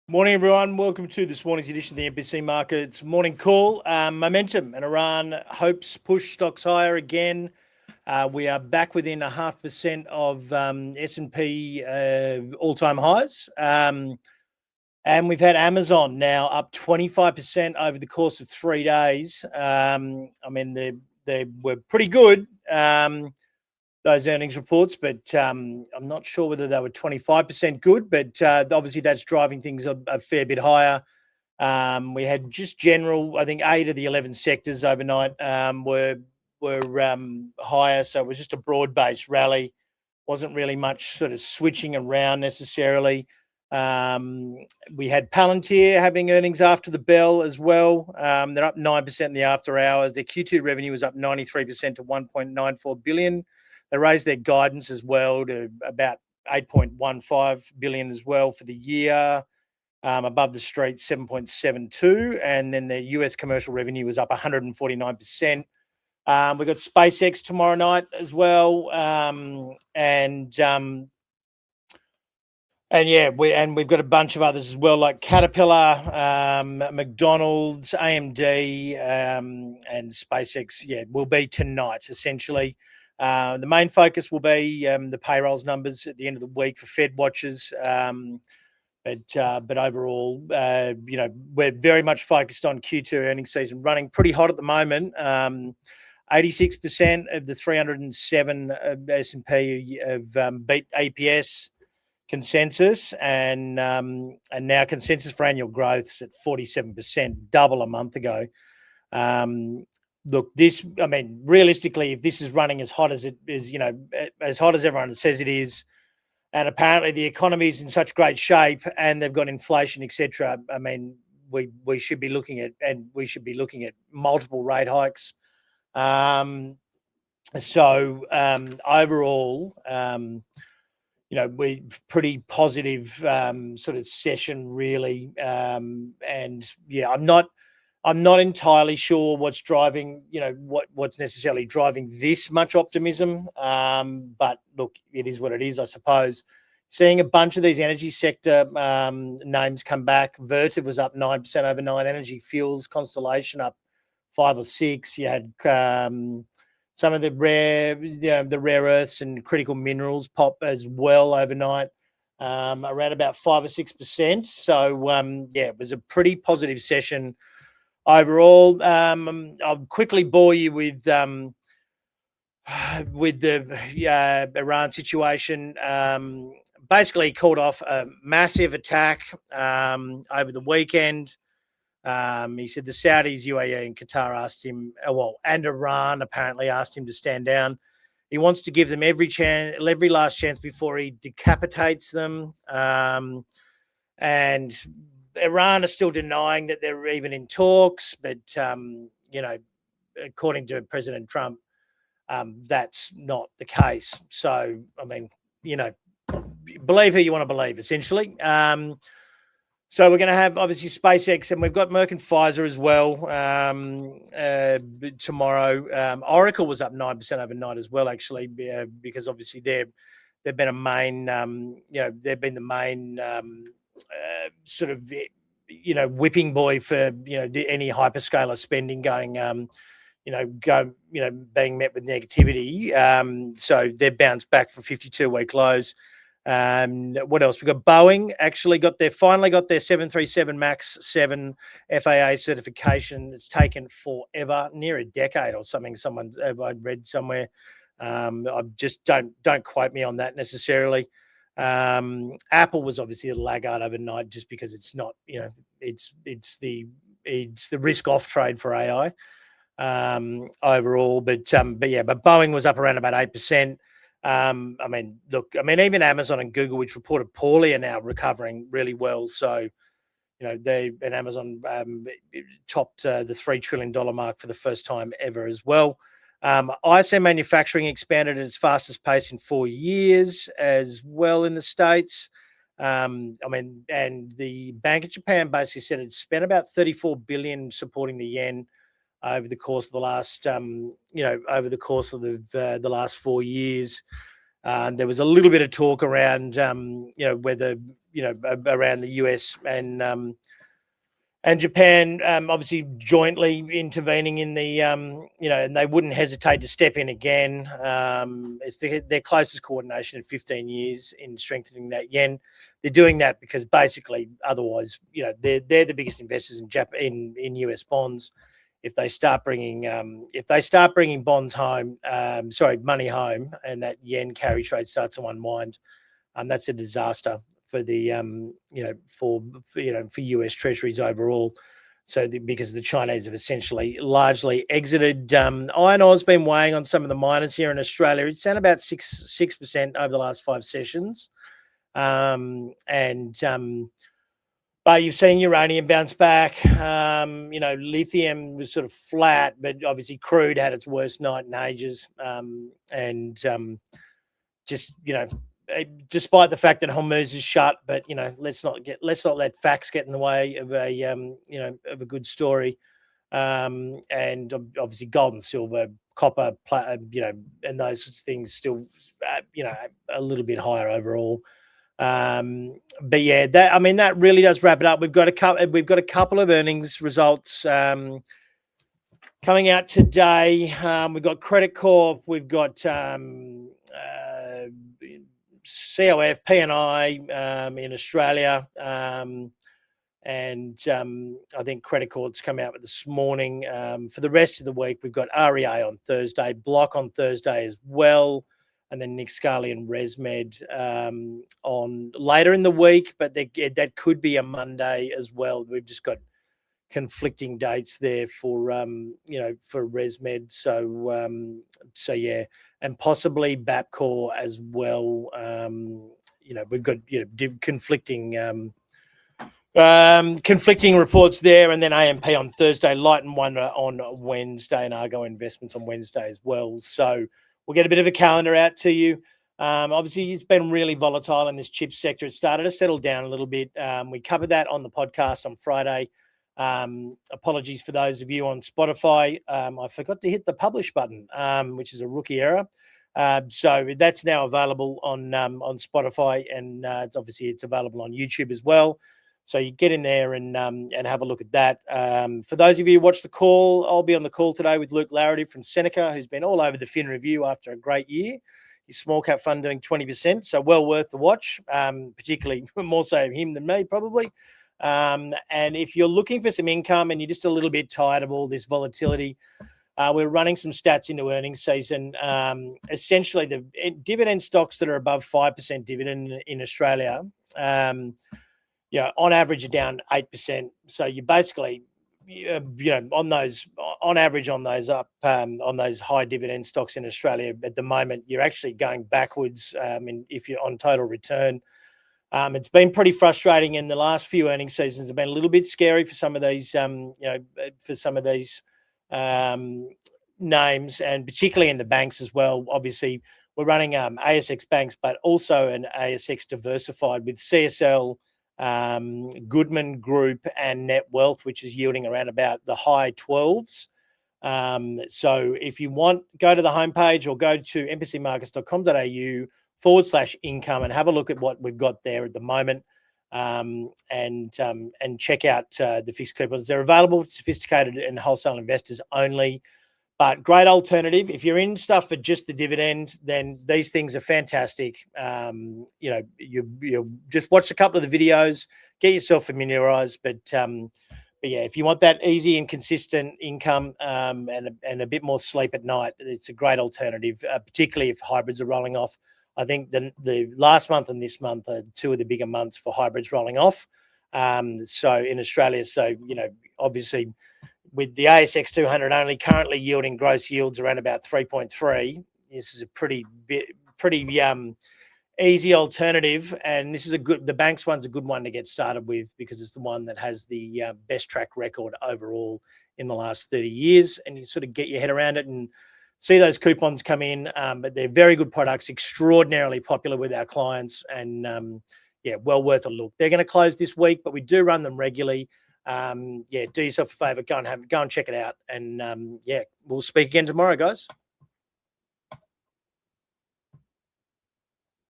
Morning, everyone. Welcome to this morning's edition of the NPC Markets Morning Call. Momentum and Iran hopes push stocks higher again. We are back within 0.5% of S&P all-time highs. And we've had Amazon now up 25% over the course of 3 days. They were pretty good, those earnings reports, but I'm not sure whether they were 25% good, but obviously that's driving things a fair bit higher. We had just general, I think 8 of the 11 sectors overnight were higher, so it was just a broad-based rally. Wasn't really much sort of switching around necessarily. We had Palantir having earnings after the bell as well. They're up 9% in the after hours. Their Q2 revenue was up 93% to 1.94 billion. They raised their guidance as well to about 8.15 billion as well for the year, above the street 7.72, and then their US commercial revenue was up 149%. We've got SpaceX tomorrow night as well, we've got a bunch of others as well, like Caterpillar, McDonald's, AMD, and SpaceX. Yeah, will be tonight essentially. The main focus will be the payrolls numbers at the end of the week for Fed watchers. But overall, we're very much focused on Q2 earnings season, running pretty hot at the moment. 86% of the 307 S&P have beat APS consensus, and now consensus for annual growth is at 47%, double a month ago. Look, realistically, if this is running as hot as it is, as hot as everyone says it is, and apparently the economy is in such great shape and they've got inflation, etc., we should be looking at multiple rate hikes. Overall, we're pretty positive sort of session really. I'm not entirely sure what's driving, what's necessarily driving this much optimism. But look, it is what it is, I suppose. Seeing a bunch of these energy sector names come back. Vertiv was up 9% overnight. Energy Fuels, Constellation up 5 or 6. You had some of the rare earths and critical minerals pop as well overnight, around about 5 or 6%. So it was a pretty positive session overall. I'll quickly bore you with the Iran situation. Basically called off a massive attack over the weekend. He said the Saudis, UAE, and Qatar asked him, and Iran apparently asked him to stand down. He wants to give them every last chance before he decapitates them. And Iran are still denying that they're even in talks, but according to President Trump, that's not the case. So, believe who you want to believe, essentially. So we're going to have obviously SpaceX, and we've got Merck and Pfizer as well tomorrow. Oracle was up 9% overnight as well, actually, because obviously they've been a main, they've been the main sort of whipping boy for any hyperscaler spending going being met with negativity. So they've bounced back from 52-week lows. What else? We've got Boeing actually finally got their 737 MAX 7 FAA certification. It's taken forever, near a decade or something. I'd read somewhere. I just don't quote me on that necessarily. Apple was obviously a laggard overnight just because it's not, it's the risk off trade for AI overall. But Boeing was up around about 8%. Even Amazon and Google, which reported poorly, are now recovering really well. So, Amazon topped the $3 trillion mark for the first time ever as well. ISM manufacturing expanded at its fastest pace in 4 years as well in the States. And the Bank of Japan basically said it spent about 34 billion supporting the yen over the course of the last, the last 4 years. There was a little bit of talk around, whether, around the US and Japan, obviously jointly intervening in the, and they wouldn't hesitate to step in again. It's their closest coordination in 15 years in strengthening that yen. They're doing that because basically, otherwise, they're the biggest investors in US bonds. If they start bringing bonds home, money home, and that yen carry trade starts to unwind, that's a disaster for the for US Treasuries overall. So because the Chinese have essentially largely exited. Iron ore has been weighing on some of the miners here in Australia. It's down about 6% over the last 5 sessions, but you've seen uranium bounce back. Lithium was sort of flat, but obviously crude had its worst night in ages. Despite the fact that Hormuz is shut, but let's not let facts get in the way of a good story. And obviously gold and silver, copper, and those sorts of things still, a little bit higher overall. But yeah, that really does wrap it up. We've got a couple of earnings results coming out today. We've got Credit Corp, we've got COF, P&I in Australia, and I think Credit Corp's come out with this morning. For the rest of the week, we've got REA on Thursday, Block on Thursday as well, and then Nick Scali and ResMed on later in the week, but that could be a Monday as well. We've just got conflicting dates there for ResMed. So yeah, and possibly Bapcor as well. We've got conflicting reports there, and then AMP on Thursday, Light and Wonder on Wednesday, and Argo Investments on Wednesday as well. So we'll get a bit of a calendar out to you. Obviously, it's been really volatile in this chip sector. It started to settle down a little bit. We covered that on the podcast on Friday. Apologies for those of you on Spotify. I forgot to hit the publish button, which is a rookie error. So that's now available on Spotify, and it's available on YouTube as well. So you get in there and have a look at that. For those of you who watch the call, I'll be on the call today with Luke Larrity from Seneca, who's been all over the Fin Review after a great year. His small cap fund doing 20%, so well worth the watch, particularly more so him than me probably. And if you're looking for some income and you're just a little bit tired of all this volatility, we're running some stats into earnings season. Essentially, the dividend stocks that are above 5% dividend in Australia, on average are down 8%. So you basically, on those high dividend stocks in Australia at the moment, you're actually going backwards. If you're on total return, it's been pretty frustrating. In the last few earnings seasons have been a little bit scary for some of these, names, and particularly in the banks as well. Obviously, we're running ASX banks, but also an ASX diversified with CSL, Goodman Group, and Net Wealth, which is yielding around about the high 12s. So if you want, go to the homepage or go to mpcmarkets.com.au/income and have a look at what we've got there at the moment, and check out the fixed coupons. They're available to sophisticated and wholesale investors only, but great alternative. If you're in stuff for just the dividend, then these things are fantastic. You just watch a couple of the videos, get yourself familiarized. But yeah, if you want that easy and consistent income, and a bit more sleep at night, it's a great alternative, particularly if hybrids are rolling off. I think the last month and this month are two of the bigger months for hybrids rolling off. So in Australia, obviously, with the ASX 200 only currently yielding gross yields around about 3.3, this is a pretty easy alternative, and this is the banks one's a good one to get started with because it's the one that has the best track record overall in the last 30 years, and you sort of get your head around it and see those coupons come in. But they're very good products, extraordinarily popular with our clients, and well worth a look. They're going to close this week, but we do run them regularly. Do yourself a favor, go and check it out, and we'll speak again tomorrow, guys.